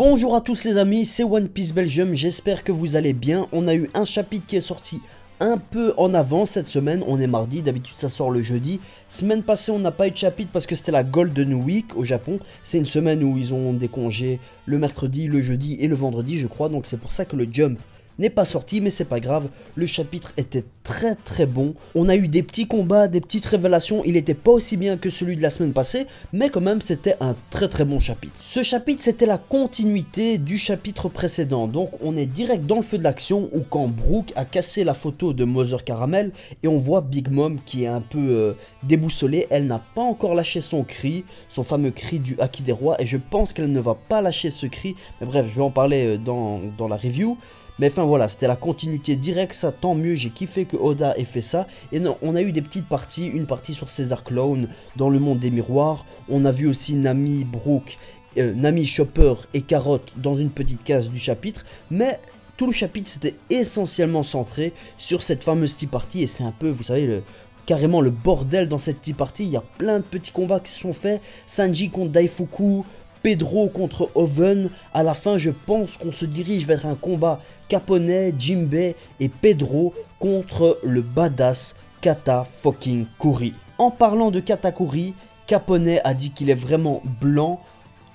Bonjour à tous les amis, c'est One Piece Belgium, j'espère que vous allez bien. On a eu un chapitre qui est sorti un peu en avance cette semaine, on est mardi, d'habitude ça sort le jeudi. Semaine passée on n'a pas eu de chapitre parce que c'était la Golden Week au Japon. C'est une semaine où ils ont des congés le mercredi, le jeudi et le vendredi je crois. Donc c'est pour ça que le Jump n'est pas sorti, mais c'est pas grave, le chapitre était très bon. On a eu des petits combats, des petites révélations, il n'était pas aussi bien que celui de la semaine passée, mais quand même c'était un très bon chapitre. Ce chapitre c'était la continuité du chapitre précédent, donc on est direct dans le feu de l'action où quand Brook a cassé la photo de Mother Caramel et on voit Big Mom qui est un peu déboussolée, elle n'a pas encore lâché son cri, son fameux cri du Haki des Rois, et je pense qu'elle ne va pas lâcher ce cri, mais bref je vais en parler dans la review. Mais enfin voilà, c'était la continuité directe, ça tant mieux, j'ai kiffé que Oda ait fait ça. Et non, on a eu des petites parties, une partie sur César Clown dans le monde des miroirs. On a vu aussi Nami, Brook, Nami, Chopper et Carotte dans une petite case du chapitre. Mais tout le chapitre c'était essentiellement centré sur cette fameuse tea party. Et c'est un peu, vous savez, carrément le bordel dans cette tea party. Il y a plein de petits combats qui se sont faits. Sanji contre Daifuku, Pedro contre Oven. À la fin je pense qu'on se dirige vers un combat Capone, Jinbei et Pedro contre le badass Katakuri. En parlant de Katakuri, Capone a dit qu'il est vraiment blanc,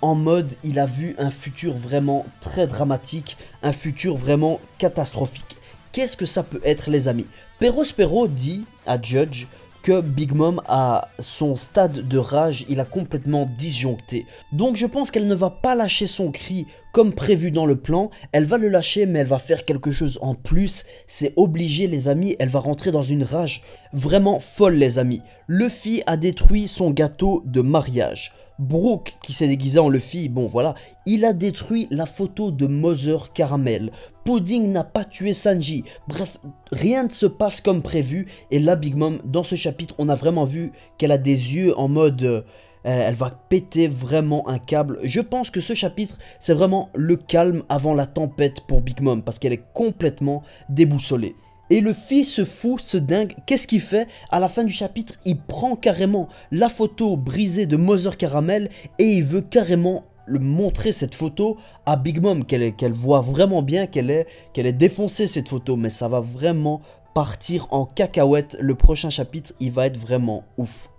en mode il a vu un futur vraiment très dramatique, un futur vraiment catastrophique. Qu'est-ce que ça peut être les amis? Perospero dit à Judge que Big Mom a son stade de rage, il a complètement disjoncté. Donc je pense qu'elle ne va pas lâcher son cri comme prévu dans le plan, elle va le lâcher mais elle va faire quelque chose en plus, c'est obligé les amis, elle va rentrer dans une rage vraiment folle les amis. Luffy a détruit son gâteau de mariage. Brook qui s'est déguisé en Luffy, bon voilà, il a détruit la photo de Mother Caramel. Pudding n'a pas tué Sanji. Bref, rien ne se passe comme prévu. Et là, Big Mom, dans ce chapitre, on a vraiment vu qu'elle a des yeux en mode... elle va péter vraiment un câble. Je pense que ce chapitre, c'est vraiment le calme avant la tempête pour Big Mom. Parce qu'elle est complètement déboussolée. Et le fils se fout, se dingue, qu'est-ce qu'il fait? À la fin du chapitre, il prend carrément la photo brisée de Mother Caramel et il veut carrément montrer cette photo à Big Mom, qu'elle voit vraiment bien qu'elle est défoncée cette photo, mais ça va vraiment partir en cacahuète. Le prochain chapitre il va être vraiment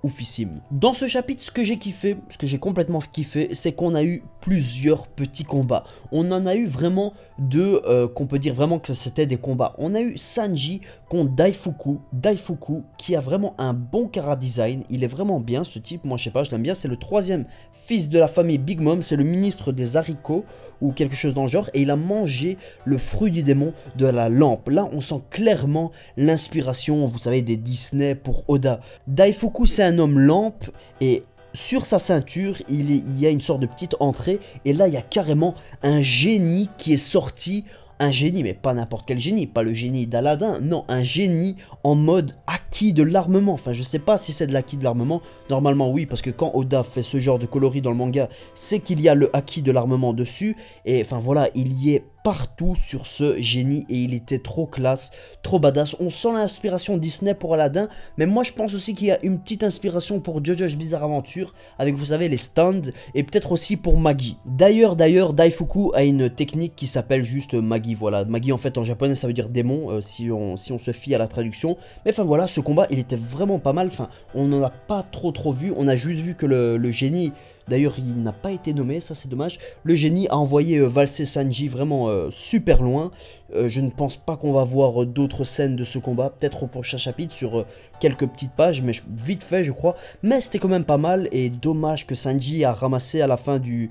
oufissime. Dans ce chapitre ce que j'ai kiffé, ce que j'ai complètement kiffé, c'est qu'on a eu plusieurs petits combats. On en a eu vraiment deux qu'on peut dire vraiment que c'était des combats. On a eu Sanji contre Daifuku qui a vraiment un bon chara design, il est vraiment bien ce type, moi je sais pas, je l'aime bien, c'est le troisième fils de la famille Big Mom, c'est le ministre des haricots ou quelque chose dans le genre, et il a mangé le fruit du démon de la lampe. Là on sent clairement l'inspiration, vous savez, des Disney pour Oda. Daifuku c'est un homme lampe et sur sa ceinture il y a une sorte de petite entrée et là il y a carrément un génie qui est sorti. Un génie, mais pas n'importe quel génie, pas le génie d'Aladin, non, un génie en mode acquis de l'armement. Enfin, je sais pas si c'est de l'acquis de l'armement, normalement oui, parce que quand Oda fait ce genre de coloris dans le manga, c'est qu'il y a le acquis de l'armement dessus, et enfin voilà, il y est partout sur ce génie, et il était trop classe, trop badass. On sent l'inspiration Disney pour Aladdin, mais moi je pense aussi qu'il y a une petite inspiration pour JoJo's Bizarre Adventure, avec vous savez les stands, et peut-être aussi pour Magi. D'ailleurs, Daifuku a une technique qui s'appelle juste Magi, voilà. Magi en fait en japonais ça veut dire démon, si on se fie à la traduction. Mais enfin voilà, ce combat il était vraiment pas mal, enfin on n'en a pas trop vu, on a juste vu que le génie... D'ailleurs, il n'a pas été nommé, ça c'est dommage. Le génie a envoyé valser Sanji vraiment super loin. Je ne pense pas qu'on va voir d'autres scènes de ce combat. Peut-être au prochain chapitre sur quelques petites pages, mais vite fait je crois. Mais c'était quand même pas mal et dommage que Sanji a ramassé à la fin du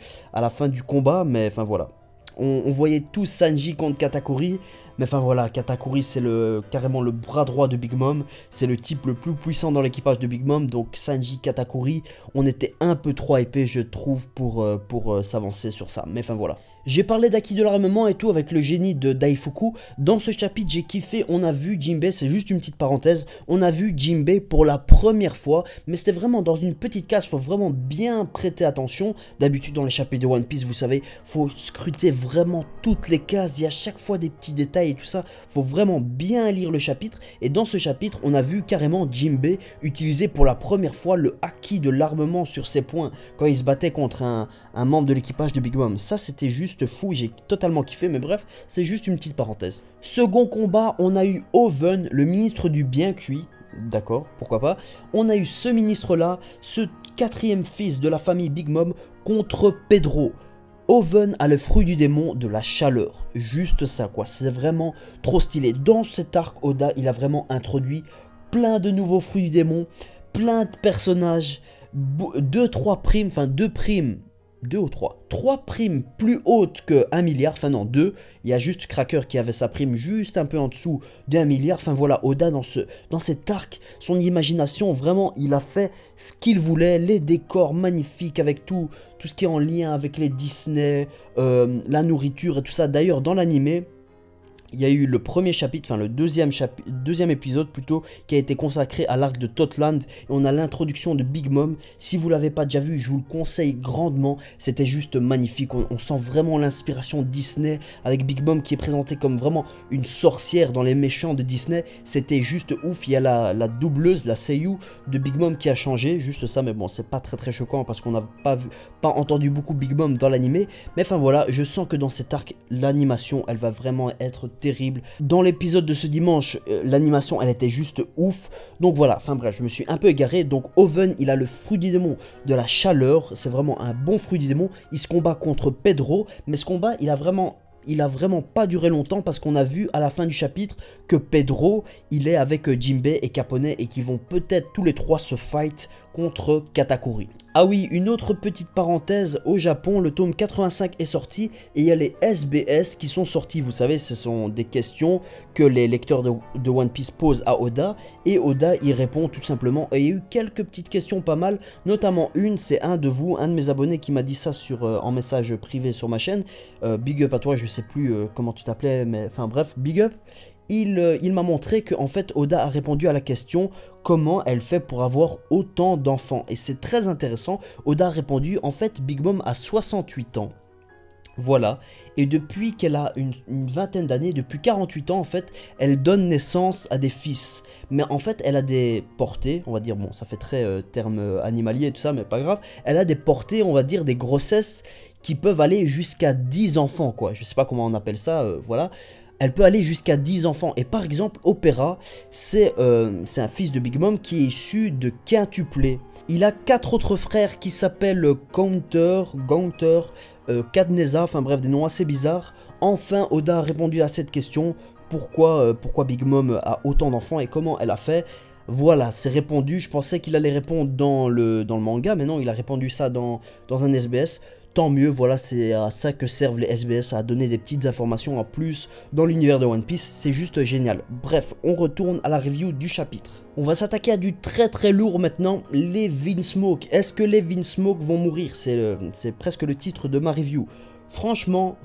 combat. Mais enfin voilà. On voyait tous Sanji contre Katakuri. Mais enfin voilà, Katakuri c'est carrément le bras droit de Big Mom, c'est le type le plus puissant dans l'équipage de Big Mom, donc Sanji, Katakuri, on était un peu trop épais je trouve pour s'avancer sur ça, mais enfin voilà. J'ai parlé d'acquis de l'armement et tout avec le génie de Daifuku. Dans ce chapitre, j'ai kiffé. On a vu Jinbei, c'est juste une petite parenthèse. On a vu Jinbei pour la première fois. Mais c'était vraiment dans une petite case. Il faut vraiment bien prêter attention. D'habitude, dans les chapitres de One Piece, vous savez, faut scruter vraiment toutes les cases. Il y a chaque fois des petits détails et tout ça. Faut vraiment bien lire le chapitre. Et dans ce chapitre, on a vu carrément Jinbei utiliser pour la première fois le haki de l'armement sur ses poings. Quand il se battait contre un membre de l'équipage de Big Mom. Ça, c'était juste juste fou, j'ai totalement kiffé, mais bref, c'est juste une petite parenthèse. Second combat, on a eu Oven, le ministre du bien cuit. D'accord, pourquoi pas. On a eu ce ministre-là, ce quatrième fils de la famille Big Mom, contre Pedro. Oven a le fruit du démon de la chaleur. Juste ça, quoi. C'est vraiment trop stylé. Dans cet arc, Oda, il a vraiment introduit plein de nouveaux fruits du démon, plein de personnages, 2 primes plus hautes que 1 milliard, enfin non 2, il y a juste Cracker qui avait sa prime juste un peu en dessous de 1 milliard, enfin voilà, Oda dans cet arc, son imagination, vraiment il a fait ce qu'il voulait, les décors magnifiques avec tout ce qui est en lien avec les Disney, la nourriture et tout ça. D'ailleurs dans l'animé, il y a eu le premier chapitre, enfin le deuxième épisode plutôt, qui a été consacré à l'arc de Totland. Et on a l'introduction de Big Mom. Si vous ne l'avez pas déjà vu, je vous le conseille grandement. C'était juste magnifique. On sent vraiment l'inspiration Disney avec Big Mom qui est présentée comme vraiment une sorcière dans les méchants de Disney. C'était juste ouf. Il y a la doubleuse, la seiyuu de Big Mom qui a changé. Juste ça, mais bon, c'est pas très choquant parce qu'on n'a pas entendu beaucoup Big Mom dans l'animé. Mais enfin voilà, je sens que dans cet arc, l'animation, elle va vraiment être terrible. Dans l'épisode de ce dimanche, l'animation elle était juste ouf. Donc voilà, enfin bref, je me suis un peu égaré. Donc Oven, il a le fruit du démon de la chaleur. C'est vraiment un bon fruit du démon. Il se combat contre Pedro, mais ce combat, il a vraiment pas duré longtemps parce qu'on a vu à la fin du chapitre que Pedro, il est avec Jinbei et Capone et qui vont peut-être tous les trois se fight contre Katakuri. Ah oui, une autre petite parenthèse, au Japon, le tome 85 est sorti et il y a les SBS qui sont sortis. Vous savez, ce sont des questions que les lecteurs de One Piece posent à Oda et Oda y répond tout simplement. Et il y a eu quelques petites questions pas mal, notamment une, c'est un de mes abonnés qui m'a dit ça en message privé sur ma chaîne. Big up à toi, je sais plus comment tu t'appelais, mais enfin bref, big up. Il m'a montré que en fait Oda a répondu à la question comment elle fait pour avoir autant d'enfants. Et c'est très intéressant. Oda a répondu en fait Big Mom a 68 ans. Voilà. Et depuis qu'elle a une vingtaine d'années, depuis 48 ans en fait, elle donne naissance à des fils. Mais en fait elle a des portées, on va dire, bon ça fait très terme animalier et tout ça mais pas grave. Elle a des portées, on va dire des grossesses qui peuvent aller jusqu'à 10 enfants quoi. Je sais pas comment on appelle ça, voilà. Elle peut aller jusqu'à 10 enfants. Et par exemple, Opera, c'est un fils de Big Mom qui est issu de quintuplé. Il a 4 autres frères qui s'appellent Gaunter, Cadneza, enfin bref, des noms assez bizarres. Enfin, Oda a répondu à cette question. Pourquoi Big Mom a autant d'enfants et comment elle a fait? Voilà, c'est répondu. Je pensais qu'il allait répondre dans le manga, mais non, il a répondu ça dans un SBS. Tant mieux, voilà, c'est à ça que servent les SBS, à donner des petites informations en plus dans l'univers de One Piece, c'est juste génial. Bref, on retourne à la review du chapitre. On va s'attaquer à du très lourd maintenant, les Vinsmoke. Est-ce que les Vinsmoke vont mourir? C'est presque le titre de ma review. Franchement,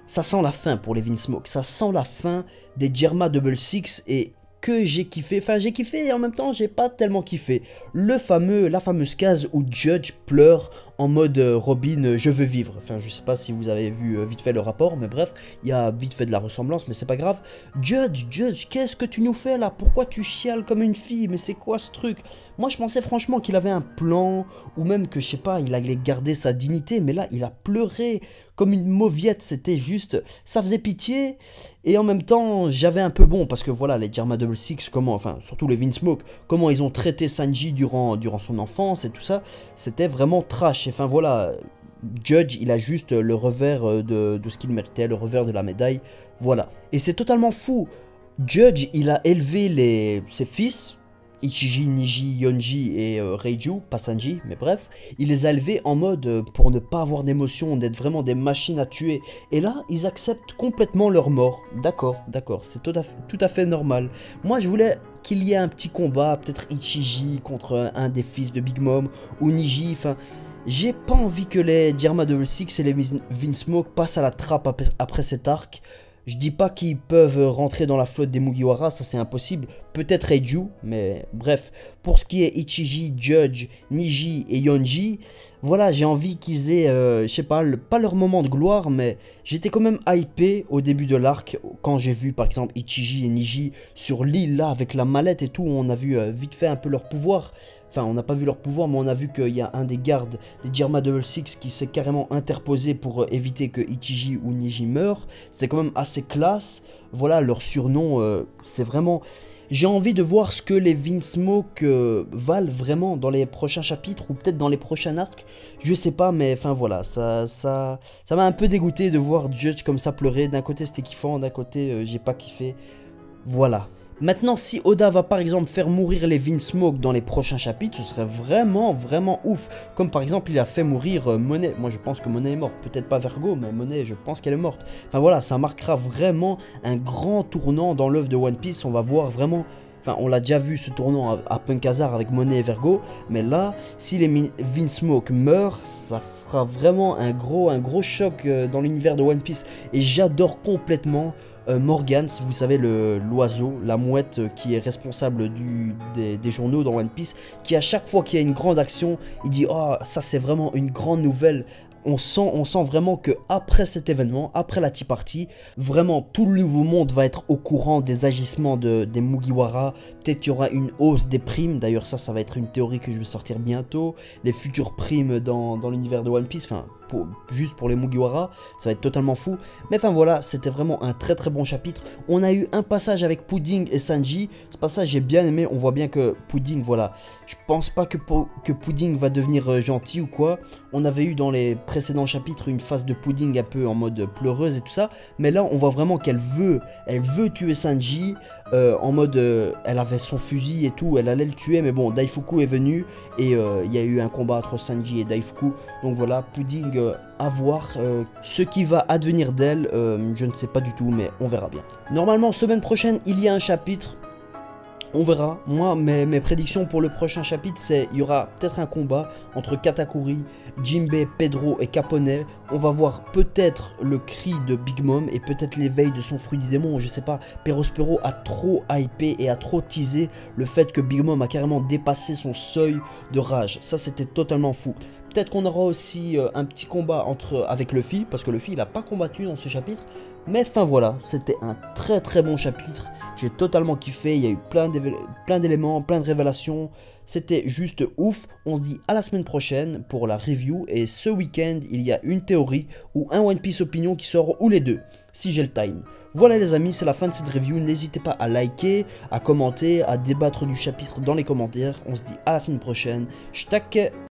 ça sent la fin pour les Vinsmoke, ça sent la fin des Germa Double Six et que j'ai kiffé, enfin j'ai kiffé et en même temps j'ai pas tellement kiffé. La fameuse case où Judge pleure en mode Robin, je veux vivre. Enfin je sais pas si vous avez vu vite fait le rapport, mais bref, il y a vite fait de la ressemblance, mais c'est pas grave. Judge, qu'est-ce que tu nous fais là? Pourquoi tu chiales comme une fille? Mais c'est quoi ce truc? Moi je pensais franchement qu'il avait un plan, ou même que je sais pas, il allait garder sa dignité, mais là il a pleuré comme une mauviette, c'était juste, ça faisait pitié, et en même temps, j'avais un peu bon, parce que voilà, les Germa Double Six, enfin, surtout les Vinsmoke, comment ils ont traité Sanji durant son enfance et tout ça, c'était vraiment trash, et enfin voilà, Judge, il a juste le revers de ce qu'il méritait, le revers de la médaille, voilà. Et c'est totalement fou, Judge, il a élevé ses fils, Ichiji, Niji, Yonji et Reiju, pas Sanji, mais bref, il les a élevés en mode pour ne pas avoir d'émotion, d'être vraiment des machines à tuer. Et là, ils acceptent complètement leur mort. D'accord, c'est tout à fait normal. Moi, je voulais qu'il y ait un petit combat, peut-être Ichiji contre un des fils de Big Mom, ou Niji, enfin... J'ai pas envie que les Germa Double Six et les Vinsmoke passent à la trappe après cet arc. Je dis pas qu'ils peuvent rentrer dans la flotte des Mugiwara, ça c'est impossible. Peut-être Reiju, mais bref. Pour ce qui est Ichiji, Judge, Niji et Yonji, voilà, j'ai envie qu'ils aient, je sais pas leur moment de gloire, mais j'étais quand même hypé au début de l'arc, quand j'ai vu par exemple Ichiji et Niji sur l'île là, avec la mallette et tout, on a vu vite fait un peu leur pouvoir. enfin on n'a pas vu leur pouvoir, mais on a vu qu'il y a un des gardes des Jirma Double Six qui s'est carrément interposé pour éviter que Ichiji ou Niji meurent. C'est quand même assez classe. Voilà, leur surnom, c'est vraiment... J'ai envie de voir ce que les Vinsmoke valent vraiment dans les prochains chapitres ou peut-être dans les prochains arcs. Je sais pas, mais enfin voilà, ça m'a un peu dégoûté de voir Judge comme ça pleurer. D'un côté c'était kiffant, d'un côté j'ai pas kiffé. Voilà. Maintenant, si Oda va par exemple faire mourir les Vinsmoke dans les prochains chapitres, ce serait vraiment ouf. Comme par exemple, il a fait mourir Monet. Moi, je pense que Monet est morte. Peut-être pas Vergo, mais Monet, je pense qu'elle est morte. Enfin voilà, ça marquera vraiment un grand tournant dans l'œuvre de One Piece. On va voir vraiment... Enfin, on l'a déjà vu ce tournant à Punk Hazard avec Monet et Vergo. Mais là, si les Vinsmoke meurent, ça fera vraiment un gros choc dans l'univers de One Piece. Et j'adore complètement... Morgans, vous savez, l'oiseau, la mouette qui est responsable des journaux dans One Piece, qui à chaque fois qu'il y a une grande action, il dit « Oh, ça c'est vraiment une grande nouvelle ». On sent vraiment que après cet événement, après la Tea Party, vraiment tout le nouveau monde va être au courant des agissements des Mugiwara. Peut-être qu'il y aura une hausse des primes. D'ailleurs ça va être une théorie que je vais sortir bientôt. Les futures primes dans l'univers de One Piece, enfin juste pour les Mugiwara, ça va être totalement fou. Mais enfin voilà, c'était vraiment un très bon chapitre. On a eu un passage avec Pudding et Sanji. Ce passage j'ai bien aimé. On voit bien que Pudding, voilà, je pense pas que Pudding va devenir gentil ou quoi. On avait eu dans les précédents chapitres une phase de Pudding un peu en mode pleureuse et tout ça, mais là on voit vraiment qu'elle veut tuer Sanji, en mode elle avait son fusil et tout, elle allait le tuer, mais bon, Daifuku est venu et il y a eu un combat entre Sanji et Daifuku. Donc voilà, Pudding à voir ce qui va advenir d'elle, je ne sais pas du tout, mais on verra bien. Normalement semaine prochaine il y a un chapitre. On verra. Moi, mes prédictions pour le prochain chapitre, c'est il y aura peut-être un combat entre Katakuri, Jinbei, Pedro et Capone. On va voir peut-être le cri de Big Mom et peut-être l'éveil de son fruit du démon. Je sais pas, Perospero a trop hypé et a trop teasé le fait que Big Mom a carrément dépassé son seuil de rage. Ça, c'était totalement fou. Peut-être qu'on aura aussi un petit combat avec Luffy, parce que Luffy, il n'a pas combattu dans ce chapitre. Mais enfin voilà, c'était un très bon chapitre. J'ai totalement kiffé, il y a eu plein d'éléments, plein de révélations. C'était juste ouf. On se dit à la semaine prochaine pour la review. Et ce week-end, il y a une théorie ou un One Piece Opinion qui sort, ou les deux, si j'ai le time. Voilà les amis, c'est la fin de cette review. N'hésitez pas à liker, à commenter, à débattre du chapitre dans les commentaires. On se dit à la semaine prochaine. J'tac.